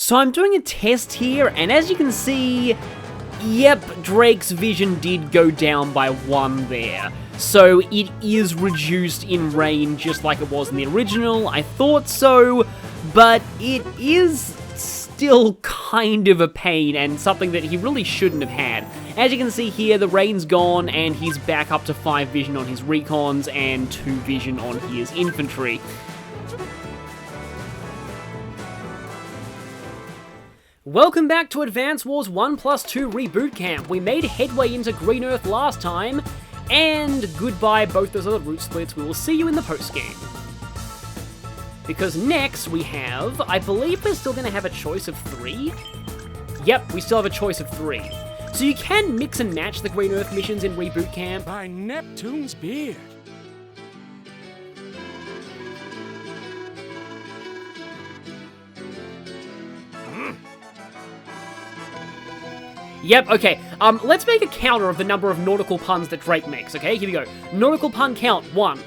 So I'm doing a test here, and as you can see, yep, Drake's vision did go down by 1 there. So it is reduced in range just like it was in the original. I thought so, but it is still kind of a pain and something that he really shouldn't have had. As you can see here, the rain's gone and he's back up to 5 vision on his recons and 2 vision on his infantry. Welcome back to Advance Wars 1+2 Reboot Camp. We made headway into Green Earth last time, and goodbye both those other route splits. We will see you in the post-game. Because next we have, I believe we're still going to have a choice of 3? Yep, we still have a choice of 3. So you can mix and match the Green Earth missions in Reboot Camp. By Neptune's beard. Yep, okay. Let's make a counter of the number of nautical puns that Drake makes, okay? Here we go. Nautical pun count, 1.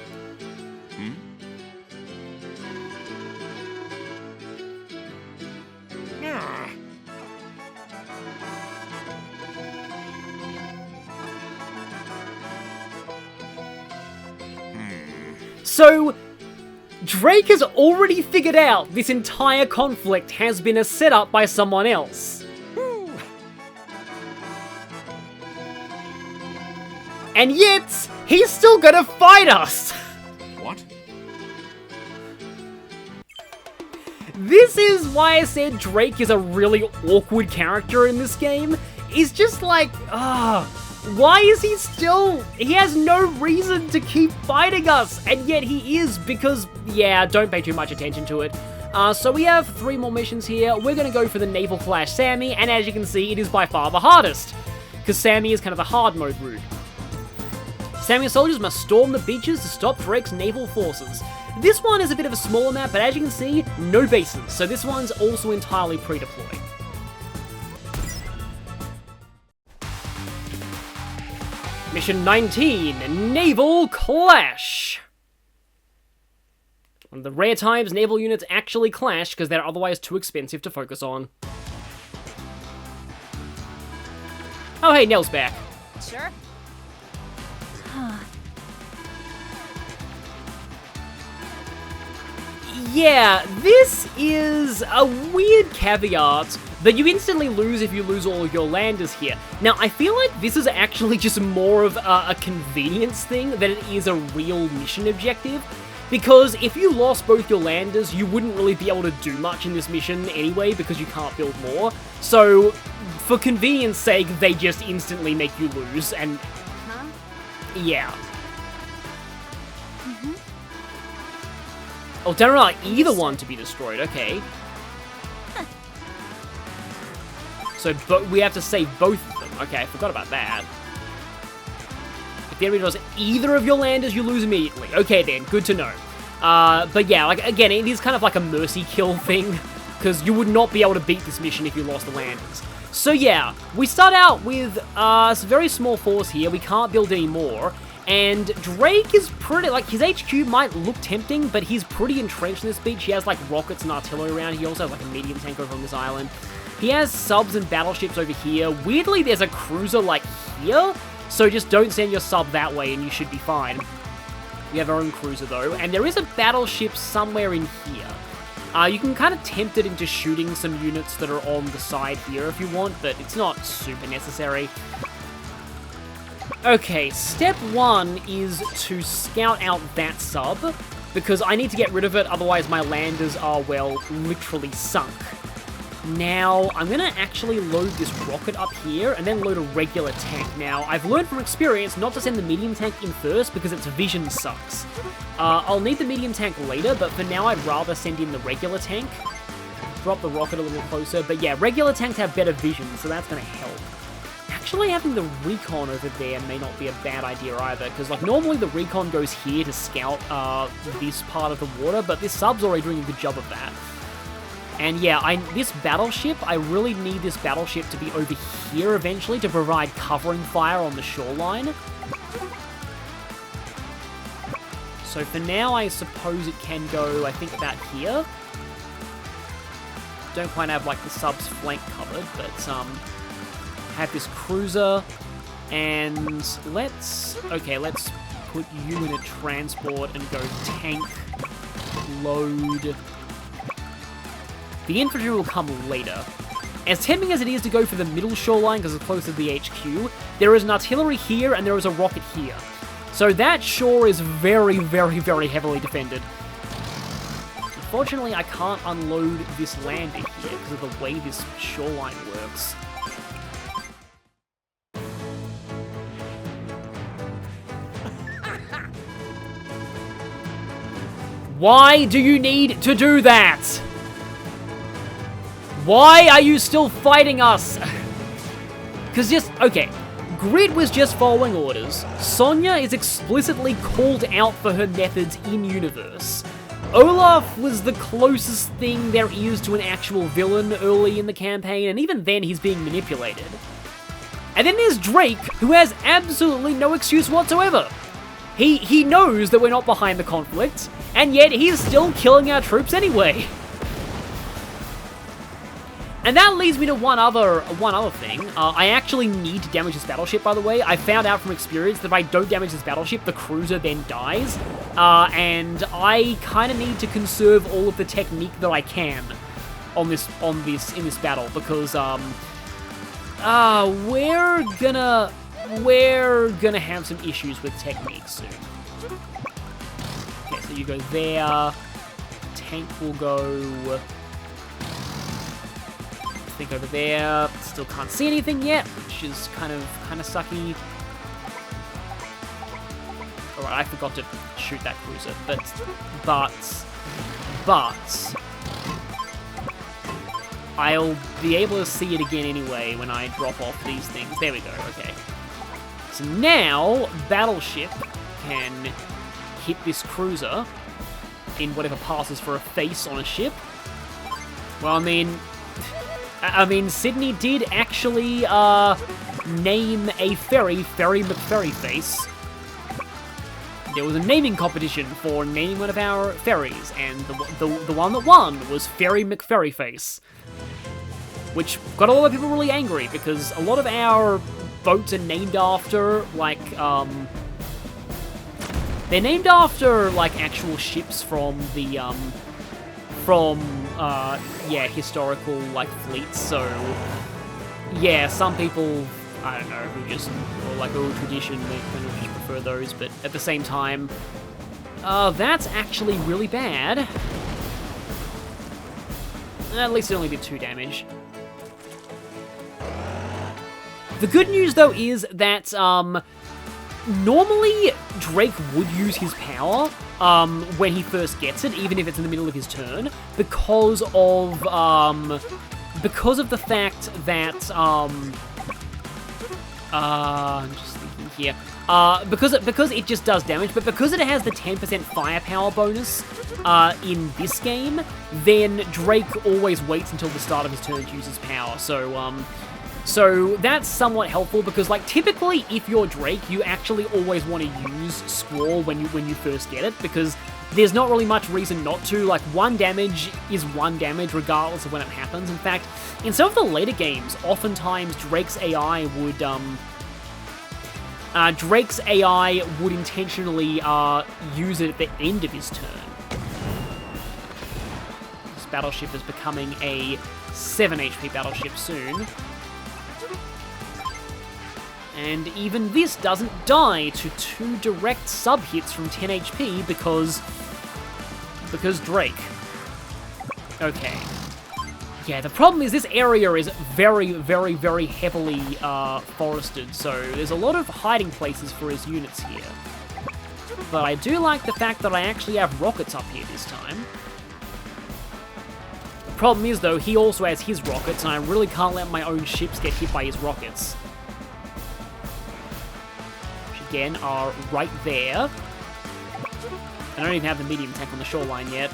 So, Drake has already figured out this entire conflict has been a setup by someone else. And yet, he's still gonna fight us! What? This is why I said Drake is a really awkward character in this game. He's just like, why is he still... He has no reason to keep fighting us, and yet he is, because, yeah, don't pay too much attention to it. So we have 3 more missions here. We're gonna go for the Naval Clash Sami, and as you can see, it is by far the hardest, because Sami is kind of the hard mode route. Sami soldiers must storm the beaches to stop Drake's naval forces. This one is a bit of a smaller map, but as you can see, no bases, so this one's also entirely pre-deployed. Mission 19, Naval Clash! One of the rare times naval units actually clash, because they're otherwise too expensive to focus on. Oh hey, Nell's back. Sure. Yeah, this is a weird caveat that you instantly lose if you lose all of your landers here. Now, I feel like this is actually just more of a convenience thing than it is a real mission objective, because if you lost both your landers, you wouldn't really be able to do much in this mission anyway, because you can't build more. So, for convenience sake, they just instantly make you lose, and... yeah. Oh, don't allow either one to be destroyed, okay. So, but we have to save both of them. Okay, I forgot about that. If the enemy does either of your landers, you lose immediately. Okay then, good to know. But yeah, like, again, it is kind of like a mercy kill thing, because you would not be able to beat this mission if you lost the landers. So yeah, we start out with a very small force here. We can't build any more. And Drake is pretty, like, his HQ might look tempting, but he's pretty entrenched in this beach. He has, like, rockets and artillery around. He also has, like, a medium tank over on this island. He has subs and battleships over here. Weirdly, there's a cruiser, like, here. So just don't send your sub that way and you should be fine. We have our own cruiser, though. And there is a battleship somewhere in here. You can kind of tempt it into shooting some units that are on the side here if you want, but it's not super necessary. Okay, step 1 is to scout out that sub, because I need to get rid of it, otherwise my landers are, well, literally sunk. Now, I'm gonna actually load this rocket up here, and then load a regular tank. Now, I've learned from experience not to send the medium tank in first, because its vision sucks. I'll need the medium tank later, but for now I'd rather send in the regular tank. Drop the rocket a little closer, but yeah, regular tanks have better vision, so that's gonna help. Actually, having the recon over there may not be a bad idea either, because like normally the recon goes here to scout this part of the water, but this sub's already doing a good job of that. And yeah, this battleship, I really need this battleship to be over here eventually to provide covering fire on the shoreline. So for now, I suppose it can go, I think, about here. don't quite have, like, the sub's flank covered, but, have this cruiser, and let's put you in a transport and go tank, load. The infantry will come later. As tempting as it is to go for the middle shoreline because it's closer to the HQ, there is an artillery here and there is a rocket here. So that shore is very, very, very heavily defended. Unfortunately, I can't unload this lander here because of the way this shoreline works. Why do you need to do that? Why are you still fighting us? Because okay, Grid was just following orders. Sonya is explicitly called out for her methods in-universe. Olaf was the closest thing there is to an actual villain early in the campaign, and even then he's being manipulated. And then there's Drake, who has absolutely no excuse whatsoever. He knows that we're not behind the conflict, and yet he's still killing our troops anyway. And that leads me to one other thing. I actually need to damage this battleship, by the way. I found out from experience that if I don't damage this battleship, the cruiser then dies. And I kind of need to conserve all of the technique that I can in this battle, because we're gonna have some issues with technique soon. Okay, so you go there. Tank will go, I think, over there. Still can't see anything yet, which is kind of sucky. Alright, I forgot to shoot that cruiser, but I'll be able to see it again anyway when I drop off these things. There we go, okay. So now, Battleship can hit this cruiser in whatever passes for a face on a ship. Well, I mean, Sydney did actually name a ferry McFerry Face. There was a naming competition for naming one of our ferries, and the one that won was Ferry McFerry Face, which got a lot of people really angry because a lot of our boats are named after, like, they're named after, like, actual ships from the, historical, like, fleets, so, yeah, some people, I don't know, who just, or like, old tradition, they kind of just prefer those, but at the same time, that's actually really bad. At least it only did 2 damage. The good news, though, is that, normally, Drake would use his power when he first gets it, even if it's in the middle of his turn, because of the fact that, I'm just thinking here, because it just does damage, but because it has the 10% firepower bonus in this game, then Drake always waits until the start of his turn to use his power, so that's somewhat helpful because, like, typically if you're Drake, you actually always want to use Squall when you first get it because there's not really much reason not to. Like, 1 damage is 1 damage regardless of when it happens. In fact, in some of the later games, oftentimes Drake's AI would intentionally use it at the end of his turn. This battleship is becoming a 7 HP battleship soon. And even this doesn't die to 2 direct sub-hits from 10 HP because Drake. Okay. Yeah, the problem is this area is very, very, very heavily forested, so there's a lot of hiding places for his units here. But I do like the fact that I actually have rockets up here this time. The problem is, though, he also has his rockets, and I really can't let my own ships get hit by his rockets. Again, are right there. I don't even have the medium tank on the shoreline yet.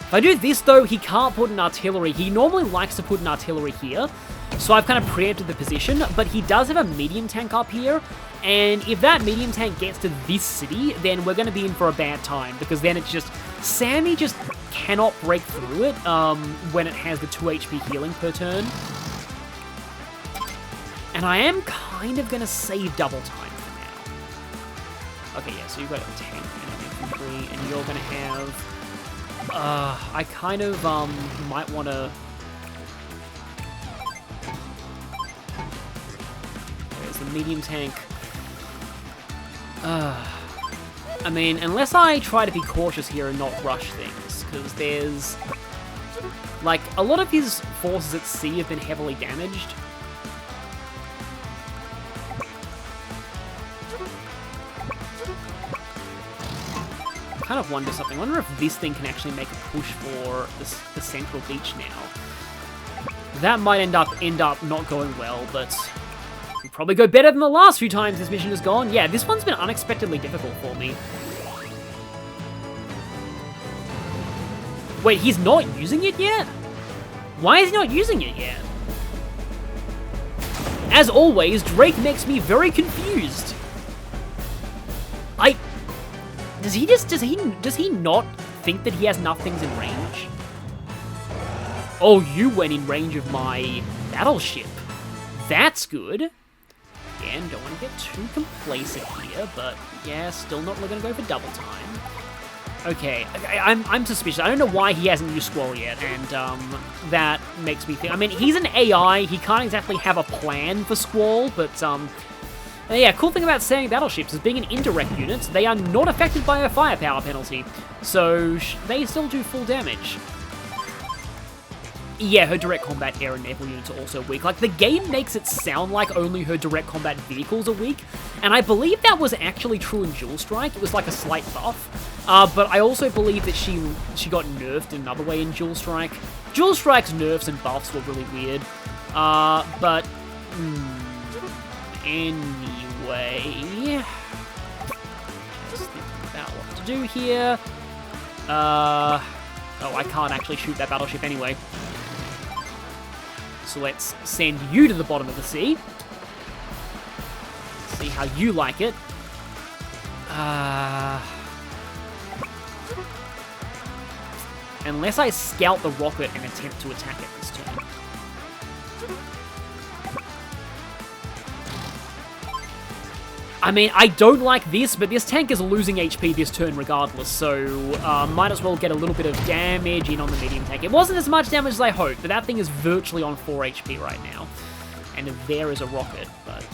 If I do this, though, he can't put an artillery. He normally likes to put an artillery here, so I've kind of preempted the position, but he does have a medium tank up here, and if that medium tank gets to this city, then we're going to be in for a bad time, because then it's just, Sami just cannot break through it when it has the 2 HP healing per turn. And I am kind of going to save double time for now. Okay, yeah, so you've got a tank and an infantry, and you're going to have... I kind of might want to... There's the medium tank. I mean, unless I try to be cautious here and not rush things, because there's... Like, a lot of his forces at sea have been heavily damaged. I kind of wonder something. I wonder if this thing can actually make a push for the central beach now. That might end up not going well, but... It'll probably go better than the last few times this mission has gone. Yeah, this one's been unexpectedly difficult for me. Wait, he's not using it yet? Why is he not using it yet? As always, Drake makes me very confused. Does he not think that he has enough things in range? Oh, you went in range of my battleship. That's good. Again, don't want to get too complacent here, but yeah, still not really going to go for double time. Okay, I'm suspicious. I don't know why he hasn't used Squall yet, and that makes me think... I mean, he's an AI, he can't exactly have a plan for Squall, but yeah, cool thing about Sami battleships is being an indirect unit, they are not affected by a firepower penalty, so they still do full damage. Yeah, her direct combat air and naval units are also weak. Like, the game makes it sound like only her direct combat vehicles are weak, and I believe that was actually true in Dual Strike. It was like a slight buff. But I also believe that she got nerfed in another way in Dual Strike. Dual Strike's nerfs and buffs were really weird. But... anyway... Just thinking about what to do here. Oh, I can't actually shoot that battleship anyway. So let's send you to the bottom of the sea. See how you like it. Unless I scout the rocket and attempt to attack it this turn. I mean, I don't like this, but this tank is losing HP this turn regardless, so might as well get a little bit of damage in on the medium tank. It wasn't as much damage as I hoped, but that thing is virtually on 4 HP right now. And there is a rocket, but...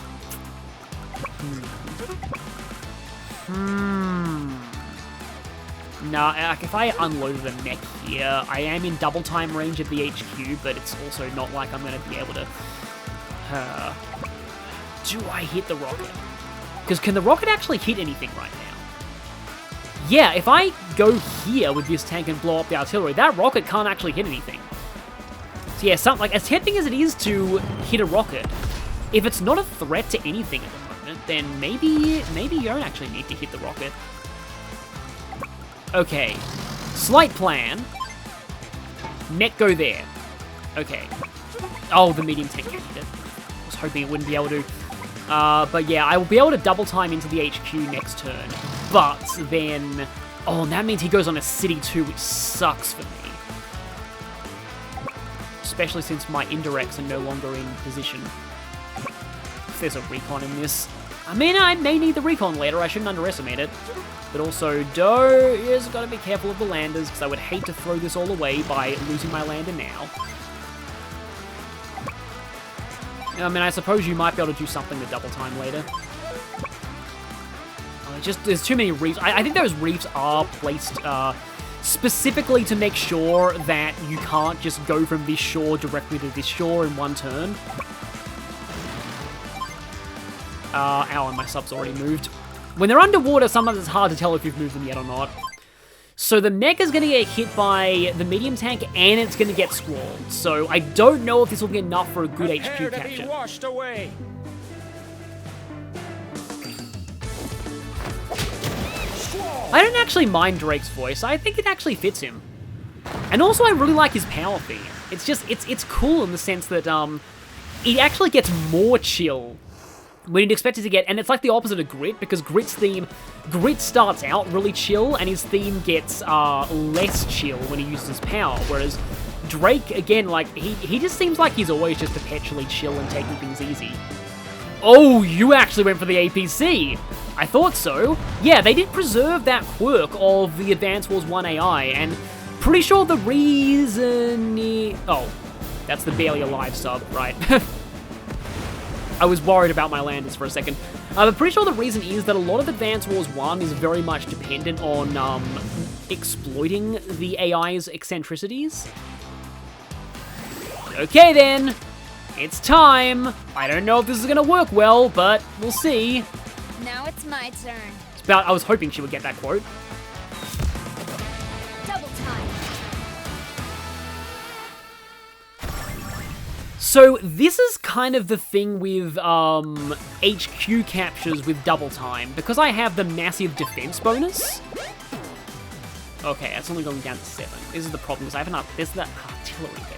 Nah, like, if I unloaded a mech here, I am in double time range of the HQ, but it's also not like I'm going to be able to... do I hit the rocket? Because can the rocket actually hit anything right now? Yeah, if I go here with this tank and blow up the artillery, that rocket can't actually hit anything. So yeah, like, as tempting as it is to hit a rocket, if it's not a threat to anything at the moment, then maybe you don't actually need to hit the rocket. Okay, slight plan. Net go there. Okay. Oh, the medium tank can't hit it. I was hoping it wouldn't be able to. But yeah, I will be able to double time into the HQ next turn. But then... Oh, and that means he goes on a city too, which sucks for me. Especially since my indirects are no longer in position. If there's a recon in this. I mean, I may need the recon later, I shouldn't underestimate it. But also, just gotta be careful of the landers, because I would hate to throw this all away by losing my lander now. I mean, I suppose you might be able to do something with double time later. There's too many reefs. I think those reefs are placed specifically to make sure that you can't just go from this shore directly to this shore in one turn. Ow, and my sub's already moved. When they're underwater, sometimes it's hard to tell if you've moved them yet or not. So the mech is going to get hit by the medium tank, and it's going to get squalled. So I don't know if this will be enough for a good HQ capture. Washed away. I don't actually mind Drake's voice. I think it actually fits him. And also, I really like his power theme. It's just, it's cool in the sense that it actually gets more chill when you'd expect it to get, and it's like the opposite of Grit, because Grit starts out really chill, and his theme gets less chill when he uses his power, whereas Drake, again, like, he just seems like he's always just perpetually chill and taking things easy. Oh, you actually went for the APC! I thought so. Yeah, they did preserve that quirk of the Advance Wars 1 AI, and pretty sure the reason... Oh, that's the Barely Alive sub, right. I was worried about my landers for a second. I'm pretty sure the reason is that a lot of Advance Wars 1 is very much dependent on exploiting the AI's eccentricities. Okay then, it's time. I don't know if this is gonna work well, but we'll see. Now it's my turn. I was hoping she would get that quote. Double time. So this is kind of the thing with HQ captures with double time, because I have the massive defense bonus. Okay, that's only going down to 7. This is the problem, because I have there's that artillery there.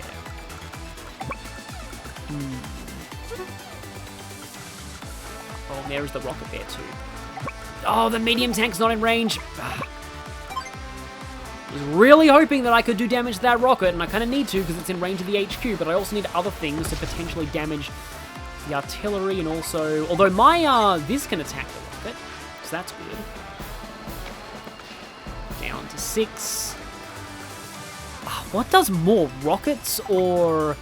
Oh, there's the rocket there too. Oh, the medium tank's not in range. I was really hoping that I could do damage to that rocket, and I kind of need to because it's in range of the HQ, but I also need other things to potentially damage the artillery, and also... Although my, this can attack the rocket, so that's good. Down to 6. What does more, rockets or...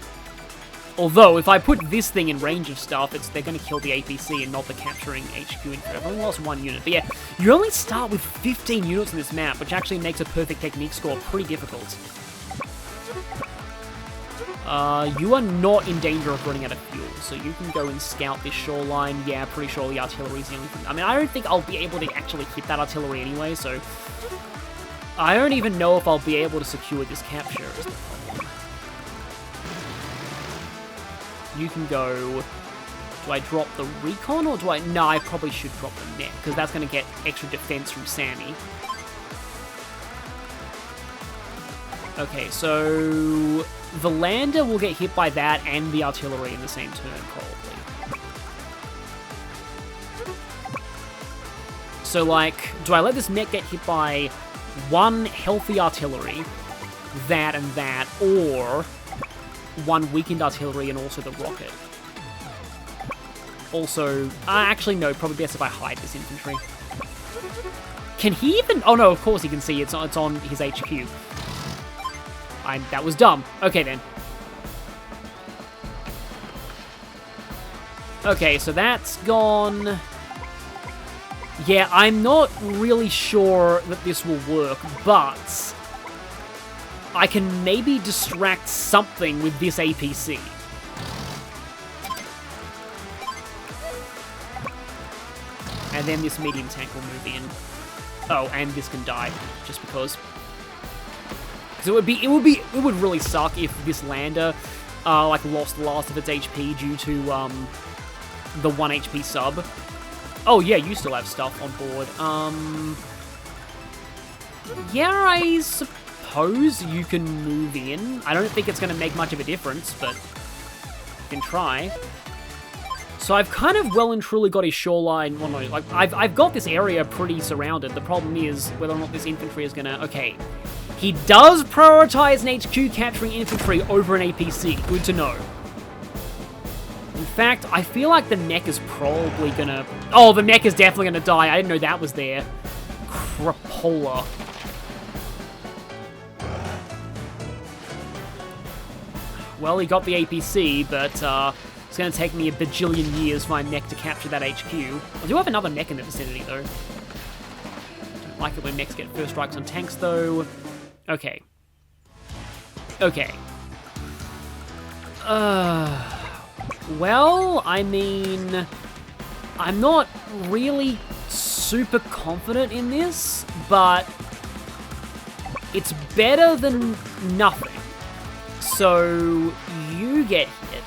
Although, if I put this thing in range of stuff, they're going to kill the APC and not the capturing HQ. I've only lost 1 unit. But yeah, you only start with 15 units in this map, which actually makes a perfect technique score pretty difficult. You are not in danger of running out of fuel, so you can go and scout this shoreline. Yeah, pretty sure the artillery's the only thing. I mean, I don't think I'll be able to actually hit that artillery anyway, so... I don't even know if I'll be able to secure this capture, is the problem. You can go... Do I drop the recon, or do I... No, I probably should drop the net, because that's going to get extra defense from Sami. Okay, so... The lander will get hit by that and the artillery in the same turn, probably. So, like, do I let this net get hit by one healthy artillery, that and that, or... one weakened artillery and also the rocket? Also, actually no, probably best if I hide this infantry. Can he even... Oh no, of course he can see it's on his HQ. That was dumb. Okay then. Okay, so that's gone. Yeah, I'm not really sure that this will work, but I can maybe distract something with this APC. And then this medium tank will move in. Oh, and this can die, just because. Because it would really suck if this lander, like, lost the last of its HP due to, the 1 HP sub. Oh, yeah, you still have stuff on board. Yeah, I suppose you can move in. I don't think it's going to make much of a difference, but you can try. So I've kind of well and truly got his shoreline. Well, no, like, I've got this area pretty surrounded. The problem is whether or not this infantry is going to... Okay. He does prioritize an HQ capturing infantry over an APC. Good to know. In fact, I feel like the mech is probably gonna... Oh, the mech is definitely gonna die. I didn't know that was there. Crapola. Well, he got the APC, but it's gonna take me a bajillion years for my mech to capture that HQ. I do have another mech in the vicinity, though. Don't like it when mechs get first strikes on tanks, though. Okay. Okay. Well, I mean... I'm not really super confident in this, but... it's better than nothing. So, you get hit.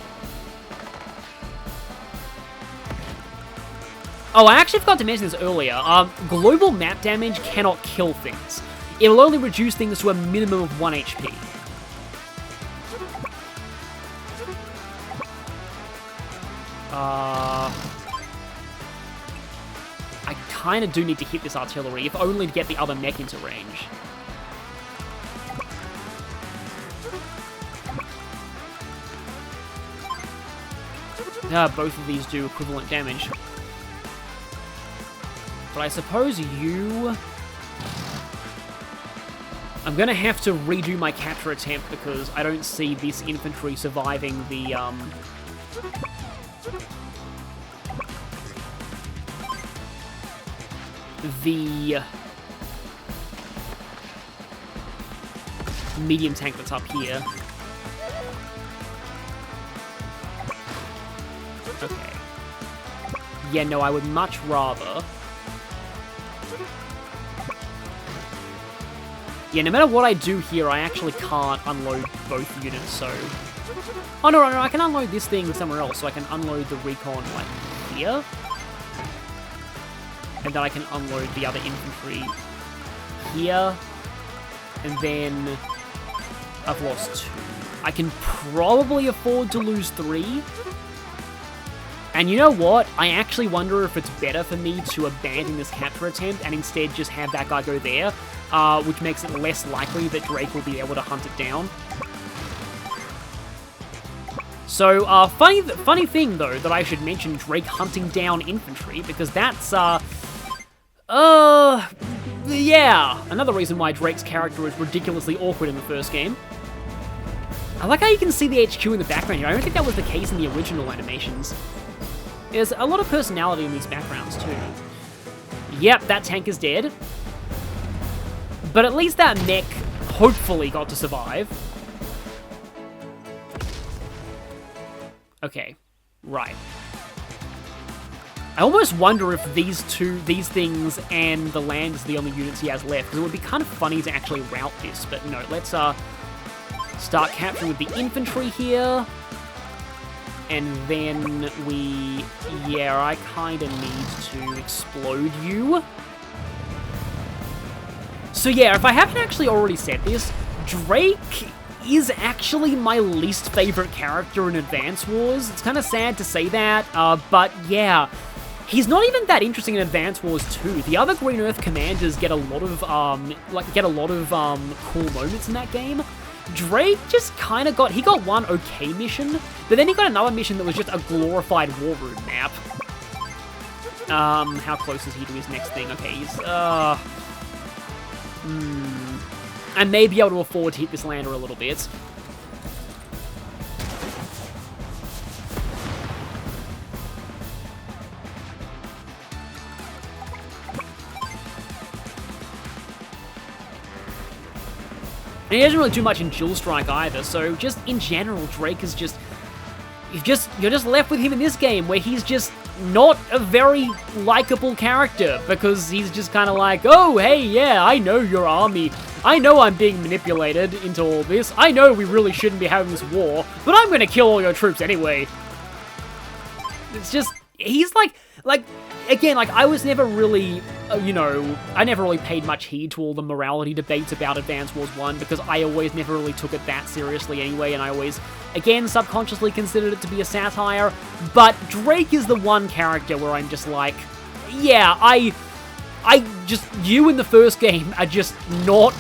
Oh, I actually forgot to mention this earlier. Global map damage cannot kill things. It'll only reduce things to a minimum of 1 HP. kind of do need to hit this artillery, if only to get the other mech into range. Both of these do equivalent damage. But I suppose you... I'm gonna have to redo my capture attempt because I don't see this infantry surviving the, medium tank that's up here. Okay. Yeah, no, I would much rather... Yeah, no matter what I do here, I actually can't unload both units, so... Oh, no, I can unload this thing somewhere else, so I can unload the recon, like, here. And then I can unload the other infantry here. And then... I've lost 2. I can probably afford to lose 3. And you know what? I actually wonder if it's better for me to abandon this capture attempt and instead just have that guy go there, which makes it less likely that Drake will be able to hunt it down. So, funny thing, though, that I should mention Drake hunting down infantry, because that's, yeah, another reason why Drake's character is ridiculously awkward in the first game. I like how you can see the HQ in the background here. I don't think that was the case in the original animations. There's a lot of personality in these backgrounds, too. Yep, that tank is dead. But at least that mech hopefully got to survive. Okay, right. I almost wonder if these things and the land is the only units he has left, because it would be kind of funny to actually route this, but no, let's start capturing with the infantry here. And then yeah, I kind of need to explode you. So yeah, if I haven't actually already said this, Drake is actually my least favorite character in Advance Wars. It's kind of sad to say that, but yeah, he's not even that interesting in Advance Wars 2. The other Green Earth commanders get a lot of cool moments in that game. Drake just kind of got one okay mission, but then he got another mission that was just a glorified war room map. How close is he to his next thing? Okay, he's, I may be able to afford to hit this lander a little bit. And he doesn't really do much in Dual Strike either, so just in general, Drake is just... You're just left with him in this game, where he's just not a very likable character, because he's just kind of like, oh, hey, yeah, I know your army. I know I'm being manipulated into all this. I know we really shouldn't be having this war, but I'm gonna kill all your troops anyway. It's just... He's like, again, like, I was never really, I never really paid much heed to all the morality debates about Advance Wars 1, because I always never really took it that seriously anyway, and I always, again, subconsciously considered it to be a satire, but Drake is the one character where I'm just like, yeah, you in the first game are just not,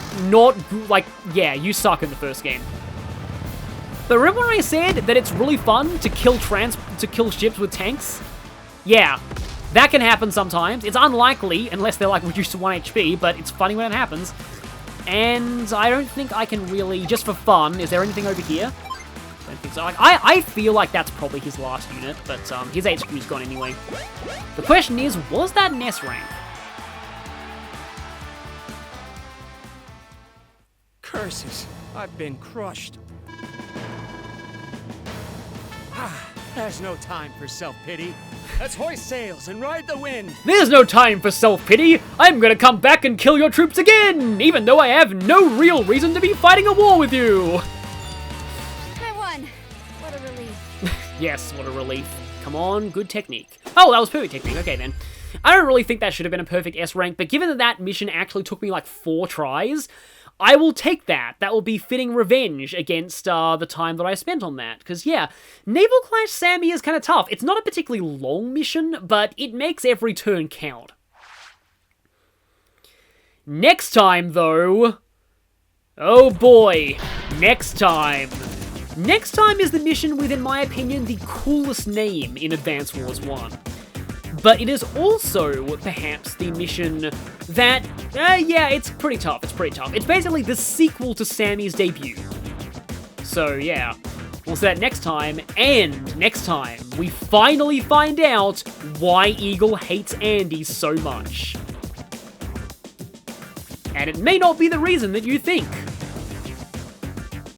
like, yeah, you suck in the first game. But remember when I said that it's really fun to kill ships with tanks? Yeah, that can happen sometimes. It's unlikely, unless they're, like, reduced to 1 HP, but it's funny when it happens. And I don't think I can really, just for fun, is there anything over here? I don't think so. Like, I feel like that's probably his last unit, but his HQ's gone anyway. The question is, was that an S rank? Curses, I've been crushed. There's no time for self-pity. Let's hoist sails and ride the wind. There's no time for self-pity. I'm gonna come back and kill your troops again, even though I have no real reason to be fighting a war with you. I won. What a relief. Yes, what a relief. Come on, good technique. Oh, that was perfect technique. Okay, then. I don't really think that should have been a perfect S rank, but given that that mission actually took me like 4 tries, I will take that. That will be fitting revenge against the time that I spent on that. Because, yeah, Naval Clash Sami is kind of tough. It's not a particularly long mission, but it makes every turn count. Next time, though... Oh boy, next time. Next time is the mission with, in my opinion, the coolest name in Advance Wars 1. But it is also, perhaps, the mission that... yeah, it's pretty tough, It's basically the sequel to Sami's debut. So, yeah. We'll see that next time, and next time, we finally find out why Eagle hates Andy so much. And it may not be the reason that you think.